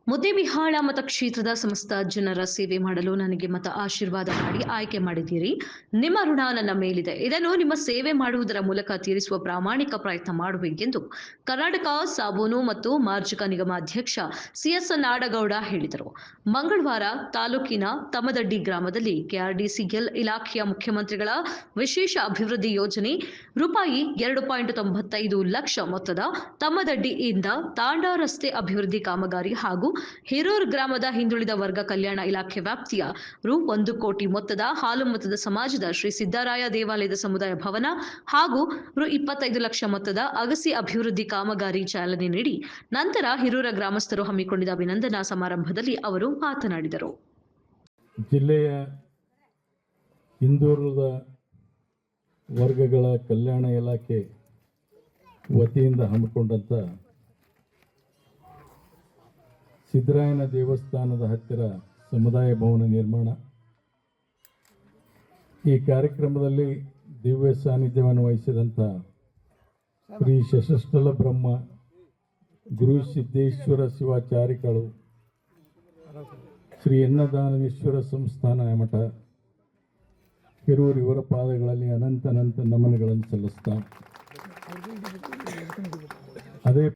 ಮುದ್ದೇಬಿಹಾಳ ಮತಕ್ಷೇತ್ರದ ಸಮಸ್ತ ಜನರ ಸೇವೆ ಮಾಡಲು ನನಗೆ ಮತ ಆಶೀರ್ವಾದ ಮಾಡಿ ಆಯ್ಕೆ ಮಾಡಿದ್ದೀರಿ. ನಿಮ್ಮ ಋಣ ನನ್ನ ಮೇಲಿದೆ. ಇದನ್ನು ನಿಮ್ಮ ಸೇವೆ ಮಾಡುವುದರ ಮೂಲಕ ತೀರಿಸುವ ಪ್ರಾಮಾಣಿಕ ಪ್ರಯತ್ನ ಮಾಡುವೆ ಎಂದು ಕರ್ನಾಟಕ ಸಾಬೂನು ಮತ್ತು ಮಾರ್ಜಕ ನಿಗಮ ಅಧ್ಯಕ್ಷ ಸಿಎಸ್ ನಾಡಗೌಡ ಹೇಳಿದರು. ಮಂಗಳವಾರ ತಾಲೂಕಿನ ತಮ್ಮದಡ್ಡಿ ಗ್ರಾಮದಲ್ಲಿ ಕೆಆರ್ಡಿಸಿಎಲ್ ಇಲಾಖೆಯ ಮುಖ್ಯಮಂತ್ರಿಗಳ ವಿಶೇಷ ಅಭಿವೃದ್ಧಿ ಯೋಜನೆ ರೂಪಾಯಿ 2.95 ಲಕ್ಷ ಮೊತ್ತದ ತಮ್ಮದಡ್ಡಿಯಿಂದ ತಾಂಡಾ ರಸ್ತೆ ಅಭಿವೃದ್ಧಿ ಕಾಮಗಾರಿ ಹಾಗೂ ಹಿರೂರು ಗ್ರಾಮದ ಹಿಂದುಳಿದ ವರ್ಗ ಕಲ್ಯಾಣ ಇಲಾಖೆ ವ್ಯಾಪ್ತಿಯ ರು. 1 ಕೋಟಿ ಮೊತ್ತದ ಹಾಲುಮತದ ಸಮಾಜದ ಶ್ರೀ ಸಿದ್ದರಾಯ ದೇವಾಲಯದ ಸಮುದಾಯ ಭವನ ಹಾಗೂ ರು. 25 ಲಕ್ಷ ಮೊತ್ತದ ಅಗಸಿ ಅಭಿವೃದ್ಧಿ ಕಾಮಗಾರಿ ಚಾಲನೆ ನೀಡಿ ನಂತರ ಹಿರೂರ ಗ್ರಾಮಸ್ಥರು ಹಮ್ಮಿಕೊಂಡಿದ್ದ ಅಭಿನಂದನಾ ಸಮಾರಂಭದಲ್ಲಿ ಅವರು ಮಾತನಾಡಿದರು. ಜಿಲ್ಲೆಯ ಹಿಂದುಳಿದ ವರ್ಗಗಳ ಕಲ್ಯಾಣ ಇಲಾಖೆ ವತಿಯಿಂದ ಹಮ್ಮಿಕೊಂಡಂಥ ಸಿದ್ದರಾಯನ ದೇವಸ್ಥಾನದ ಹತ್ತಿರ ಸಮುದಾಯ ಭವನ ನಿರ್ಮಾಣ. ಈ ಕಾರ್ಯಕ್ರಮದಲ್ಲಿ ದಿವ್ಯ ಸಾನ್ನಿಧ್ಯವನ್ನು ವಹಿಸಿದಂಥ ಶ್ರೀ ಶಶಸ್ಥಲ ಬ್ರಹ್ಮ ಗುರು ಸಿದ್ದೇಶ್ವರ ಶಿವಾಚಾರಿಗಳು, ಶ್ರೀ ಅನ್ನದಾನವೇಶ್ವರ ಸಂಸ್ಥಾನ ಮಠ ಹಿರೂರು ಇವರ ಪಾದಗಳಲ್ಲಿ ಅನಂತ ನಮನಗಳನ್ನು ಸಲ್ಲಿಸ್ತಾ ಅದೇ